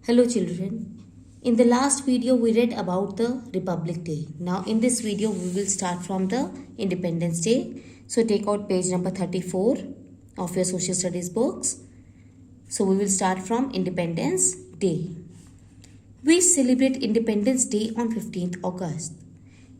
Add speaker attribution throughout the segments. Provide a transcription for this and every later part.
Speaker 1: Hello children. In the last video we read about the Republic Day. Now in this video we will start from the Independence Day. So take out page number 34 of your social studies books. So we will start from Independence Day. We celebrate Independence Day on 15th August.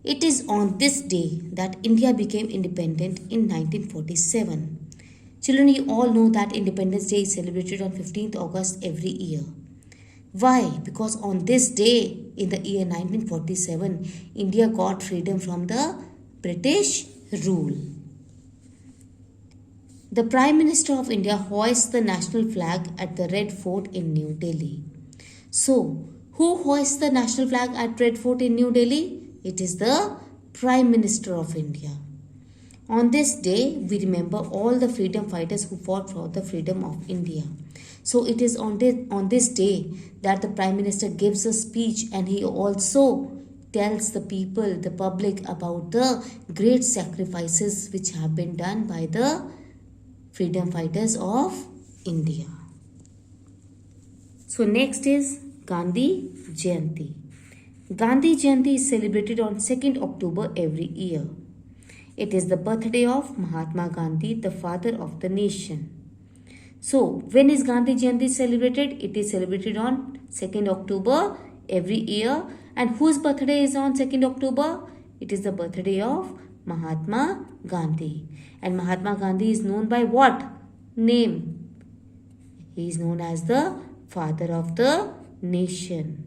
Speaker 1: It is on this day that India became independent in 1947. Children, you all know that Independence Day is celebrated on 15th August every year. Why? Because on this day in the year 1947, India got freedom from the British rule. The Prime Minister of India hoists the national flag at the Red Fort in New Delhi. So, who hoists the national flag at Red Fort in New Delhi? It is the Prime Minister of India. On this day, we remember all the freedom fighters who fought for the freedom of India. So it is on this day that the Prime Minister gives a speech, and he also tells the people, the public, about the great sacrifices which have been done by the freedom fighters of India. So next is Gandhi Jayanti. Gandhi Jayanti is celebrated on 2nd October every year. It is the birthday of Mahatma Gandhi, the father of the nation. So, when is Gandhi Jayanti celebrated? It is celebrated on 2nd October every year. And whose birthday is on 2nd October? It is the birthday of Mahatma Gandhi. And Mahatma Gandhi is known by what name? He is known as the father of the nation.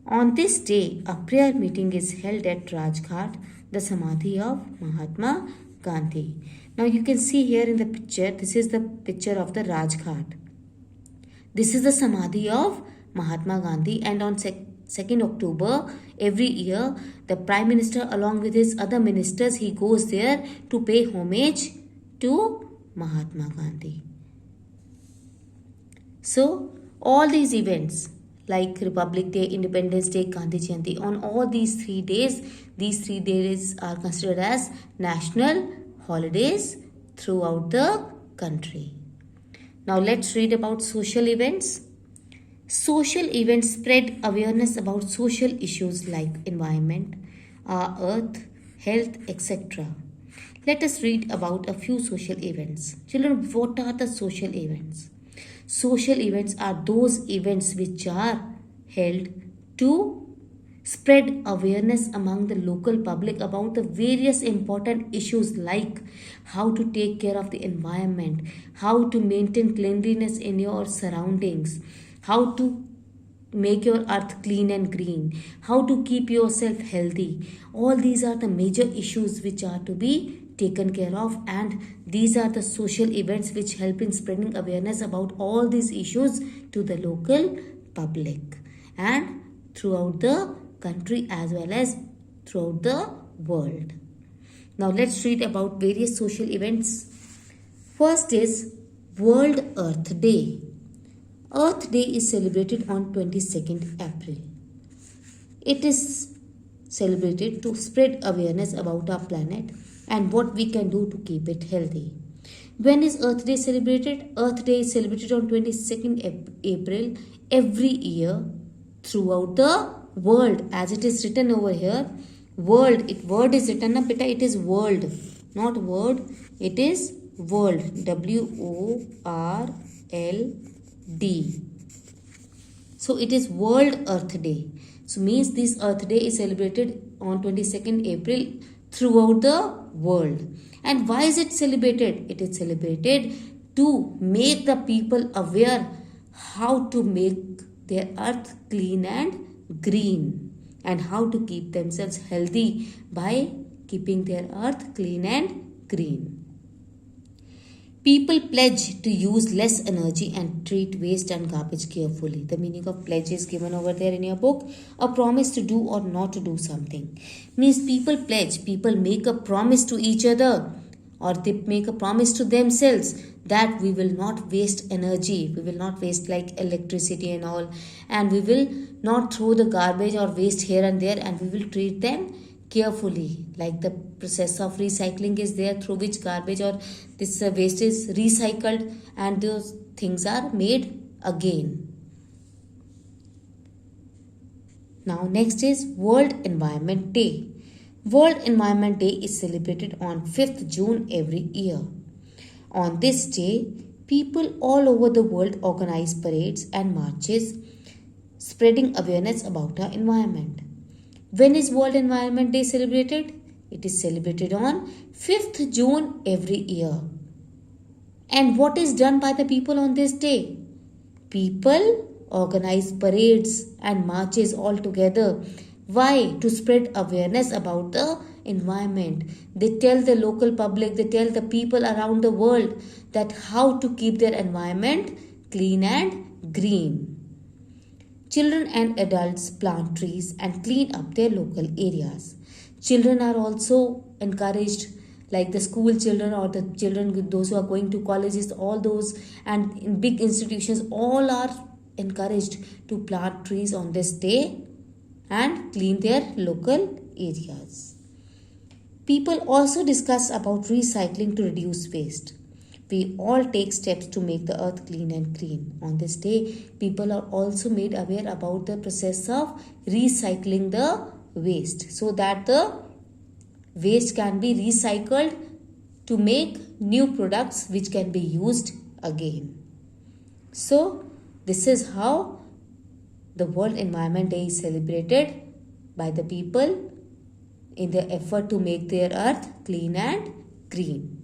Speaker 1: On this day, a prayer meeting is held at Rajghat, the Samadhi of Mahatma Gandhi. Now you can see here in the picture, this is the picture of the Rajghat. This is the Samadhi of Mahatma Gandhi, and on 2nd October every year, the Prime Minister along with his other ministers, he goes there to pay homage to Mahatma Gandhi. So all these events like Republic Day, Independence Day, Gandhi Jayanti, on all these 3 days are considered as national holidays throughout the country. Now let's read about social events. Social events spread awareness about social issues like environment, our earth, health, etc. Let us read about a few social events. Children, what are the social events? Social events are those events which are held to spread awareness among the local public about the various important issues like how to take care of the environment, how to maintain cleanliness in your surroundings, how to make your earth clean and green, how to keep yourself healthy. All these are the major issues which are to be taken care of, and these are the social events which help in spreading awareness about all these issues to the local public and throughout the country as well as throughout the world. Now let's read about various social events. First is World Earth Day. Earth Day is celebrated on 22nd April. It is celebrated to spread awareness about our planet and what we can do to keep it healthy. When is Earth Day celebrated? Earth Day is celebrated on 22nd April every year throughout the world, as it is written over here. World, word is written up, beta, it is world, not word, it is world, W-O-R-L-D. So it is World Earth Day. So means this Earth Day is celebrated on 22nd April throughout the world. And why is it celebrated? It is celebrated to make the people aware how to make their earth clean and green and how to keep themselves healthy by keeping their earth clean and green. People pledge to use less energy and treat waste and garbage carefully. The meaning of pledge is given over there in your book. A promise to do or not to do something. Means people pledge, people make a promise to each other, or they make a promise to themselves that we will not waste energy, we will not waste like electricity and all, and we will not throw the garbage or waste here and there, and we will treat them carefully, like the process of recycling is there through which garbage or this waste is recycled and those things are made again. Now next is World Environment Day. World Environment Day is celebrated on 5th June every year. On this day, people all over the world organize parades and marches spreading awareness about our environment. When is World Environment Day celebrated? It is celebrated on 5th June every year. And what is done by the people on this day? People organize parades and marches all together. Why? To spread awareness about the environment. They tell the local public, they tell the people around the world that how to keep their environment clean and green. Children and adults plant trees and clean up their local areas. Children are also encouraged, like the school children or the children, those who are going to colleges, all those, and in big institutions, all are encouraged to plant trees on this day and clean their local areas. People also discuss about recycling to reduce waste. We all take steps to make the earth clean and green. On this day, people are also made aware about the process of recycling the waste so that the waste can be recycled to make new products which can be used again. So, this is how the World Environment Day is celebrated by the people in their effort to make their earth clean and green.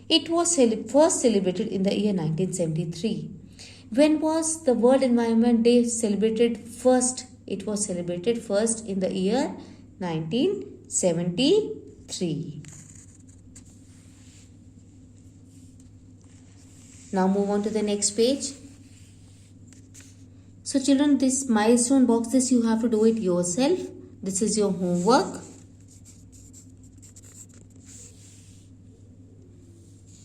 Speaker 1: It was first celebrated in the year 1973. When was the World Environment Day celebrated first? It was celebrated first in the year 1973. Now move on to the next page. So children, this milestone boxes, you have to do it yourself. This is your homework.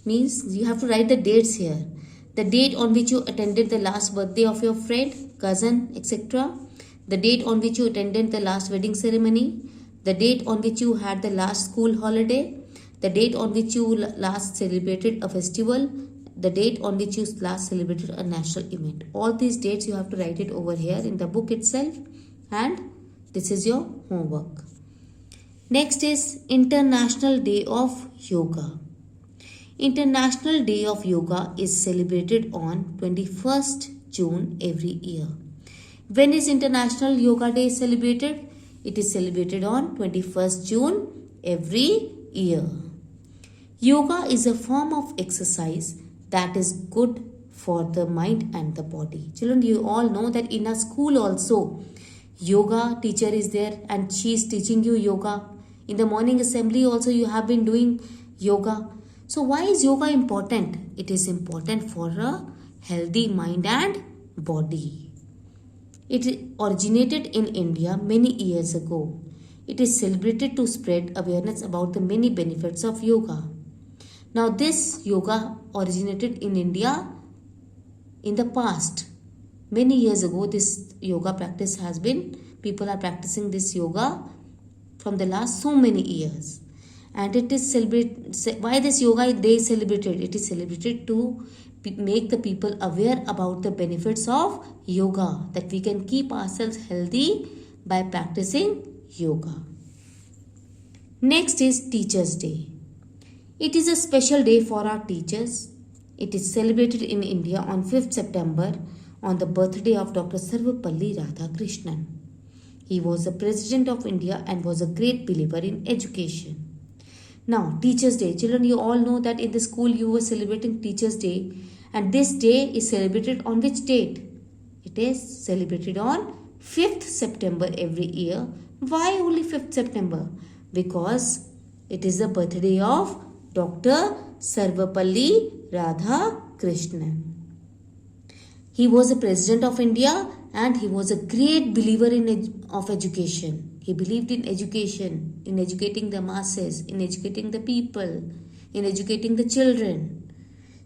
Speaker 1: Means you have to write the dates here. The date on which you attended the last birthday of your friend, cousin, etc. The date on which you attended the last wedding ceremony. The date on which you had the last school holiday. The date on which you last celebrated a festival. The date on which you last celebrated a national event. All these dates you have to write it over here in the book itself, and this is your homework. Next is International Day of Yoga. International Day of Yoga is celebrated on 21st June every year. When is International Yoga Day celebrated? It is celebrated on 21st June every year. Yoga is a form of exercise that is good for the mind and the body. Children, you all know that in a school also, yoga teacher is there and she is teaching you yoga. In the morning assembly also you have been doing yoga. So why is yoga important? It is important for a healthy mind and body. It originated in India many years ago. It is celebrated to spread awareness about the many benefits of yoga. Now this yoga originated in India in the past. Many years ago this yoga practice has been, people are practicing this yoga from the last so many years. And it is celebrated, why this yoga day is celebrated? It is celebrated to make the people aware about the benefits of yoga, that we can keep ourselves healthy by practicing yoga. Next is Teachers' Day. It is a special day for our teachers. It is celebrated in India on 5th September on the birthday of Dr. Sarvepalli Radhakrishnan. He was the President of India and was a great believer in education. Now, Teachers' Day. Children, you all know that in the school you were celebrating Teachers' Day, and this day is celebrated on which date? It is celebrated on 5th September every year. Why only 5th September? Because it is the birthday of Dr. Sarvepalli Radhakrishnan. He was the President of India and he was a great believer of education. He believed in education, in educating the masses, in educating the people, in educating the children.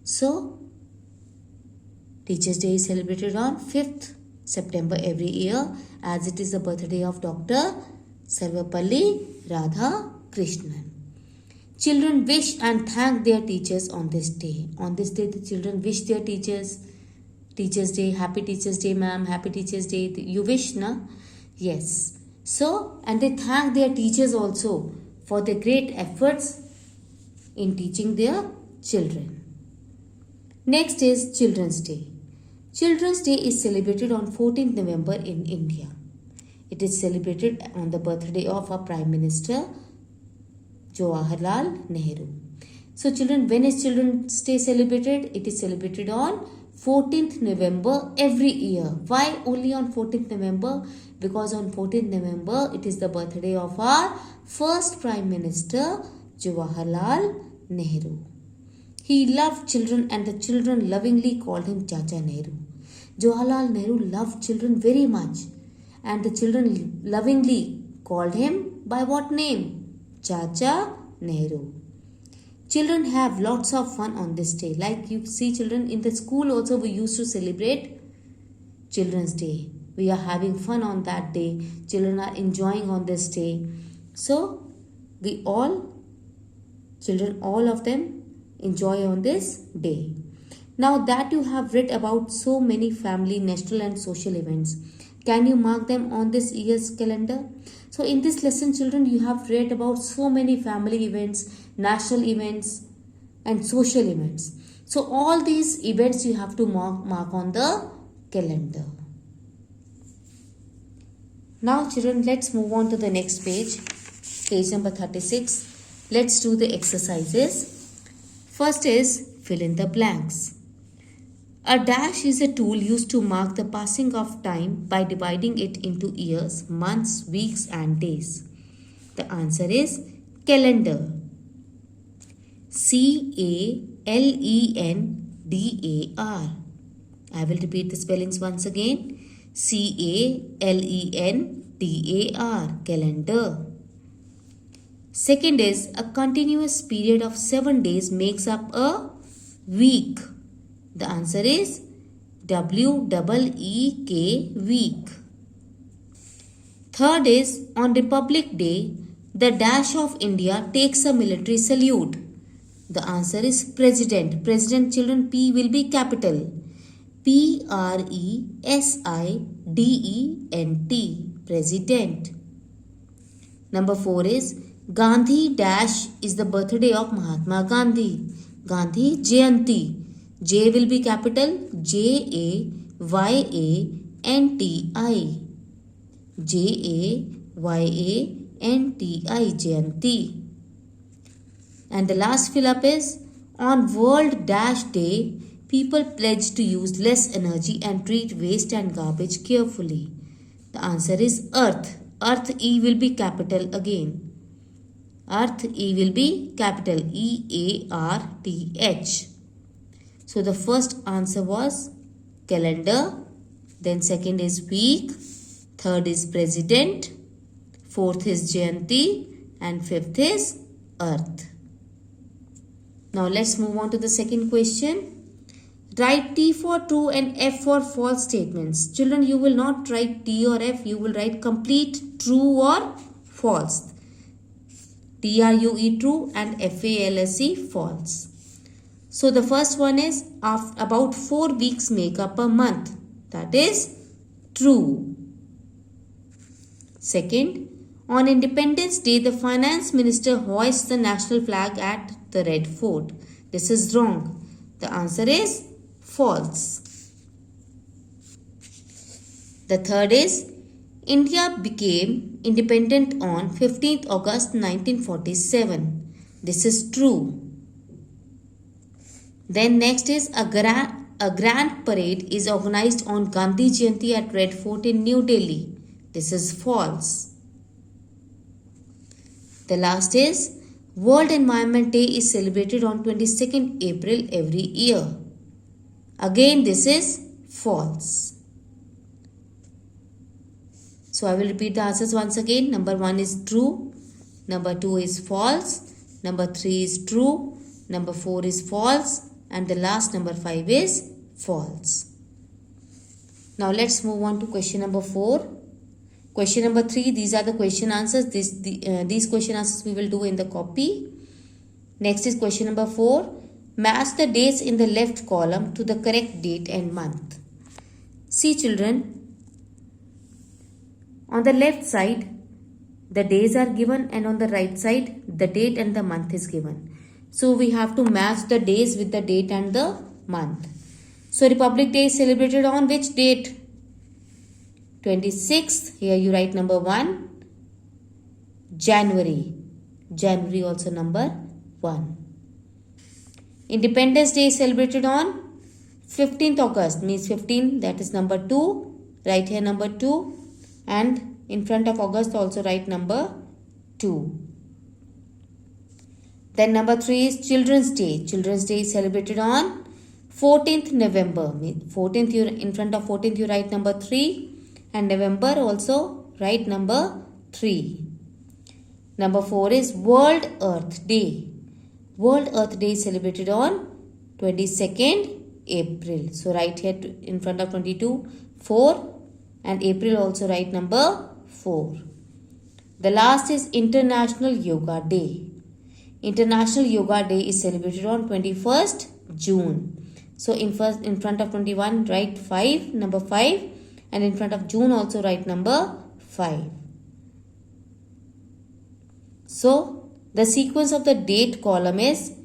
Speaker 1: So, Teachers' Day is celebrated on 5th September every year as it is the birthday of Dr. Sarvepalli Radhakrishnan. Children wish and thank their teachers on this day. On this day, the children wish their teachers, Teachers' Day, Happy Teachers' Day, ma'am, Happy Teachers' Day. You wish, na? Yes. So, and they thank their teachers also for their great efforts in teaching their children. Next is Children's Day. Children's Day is celebrated on 14th November in India. It is celebrated on the birthday of our Prime Minister Jawaharlal Nehru. So children, when is Children's Day celebrated? It is celebrated on 14th November every year. Why only on 14th November? Because on 14th November it is the birthday of our first Prime Minister Jawaharlal Nehru. He loved children and the children lovingly called him Chacha Nehru. Jawaharlal Nehru loved children very much and the children lovingly called him by what name? Chacha Nehru. Children have lots of fun on this day. Like you see children in the school also we used to celebrate Children's Day. We are having fun on that day. Children are enjoying on this day. So children, all of them enjoy on this day. Now that you have read about so many family, national and social events, can you mark them on this year's calendar? So in this lesson children, you have read about so many family events, national events and social events. So all these events you have to mark on the calendar. Now children, let's move on to the next page, page number 36. Let's do the exercises. First is fill in the blanks. A dash is a tool used to mark the passing of time by dividing it into years, months, weeks and days. The answer is calendar. CALENDAR. I will repeat the spellings once again. CALENDAR, calendar. Second is a continuous period of 7 days makes up a week. The answer is WEEK, week. Third is on Republic Day, the dash of India takes a military salute. The answer is President. President children, P will be capital. PRESIDENT, President. Number 4 is Gandhi dash is the birthday of Mahatma Gandhi. Gandhi Jayanti. J will be capital. JAYANTI. JAYANTI, Jayanti. And the last fill up is on World Dash Day, people pledge to use less energy and treat waste and garbage carefully. The answer is Earth. Earth E will be capital again. Earth E will be capital EARTH. So the first answer was calendar. Then second is week. Third is president. Fourth is Jayanti. And fifth is Earth. Now let's move on to the second question. Write T for true and F for false statements. Children, you will not write T or F. You will write complete true or false. TRUE true and FALSE false. So the first one is about 4 weeks make up a month. That is true. Second, on Independence Day, the finance minister hoists the national flag at the Red Fort. This is wrong. The answer is false. The third is India became independent on 15th August 1947. This is true. Then next is a grand parade is organized on Gandhi Jayanti at Red Fort in New Delhi. This is false. The last is World Environment Day is celebrated on 22nd April every year. Again, this is false. So I will repeat the answers once again. Number 1 is true. Number 2 is false. Number 3 is true. Number 4 is false. And the last number 5 is false. Now let's move on to question number 4. Question number 3, these are the question answers. These question answers we will do in the copy. Next is question number 4. Match the dates in the left column to the correct date and month. See children, On the left side, the days are given, and on the right side, the date and the month is given. So we have to match the days with the date and the month. So Republic Day is celebrated on which date? 26th. Here you write number 1. January. January also number 1. Independence Day is celebrated on 15th August, means 15, that is number 2. Write here number 2, and in front of August also write number 2. Then number 3 is Children's Day. Children's Day is celebrated on 14th November. 14th, you in front of 14th you write number 3, and November also write number 3. Number 4 is World Earth Day. World Earth Day is celebrated on 22nd April. So write here in front of 22, 4, and April also write number 4. The last is International Yoga Day. International Yoga Day is celebrated on 21st June. So in front of 21 write 5, number 5, and in front of June also write number 5. So the sequence of the date column is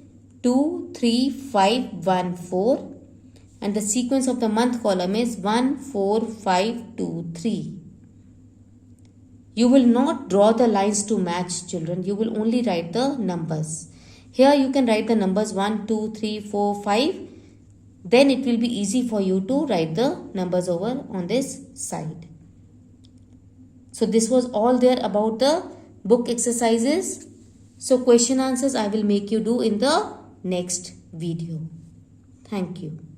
Speaker 1: 2, 3, 5, 1, 4, and the sequence of the month column is 1, 4, 5, 2, 3. You will not draw the lines to match, children. You will only write the numbers. Here you can write the numbers 1, 2, 3, 4, 5. Then it will be easy for you to write the numbers over on this side. So this was all there about the book exercises. So question answers I will make you do in the next video. Thank you.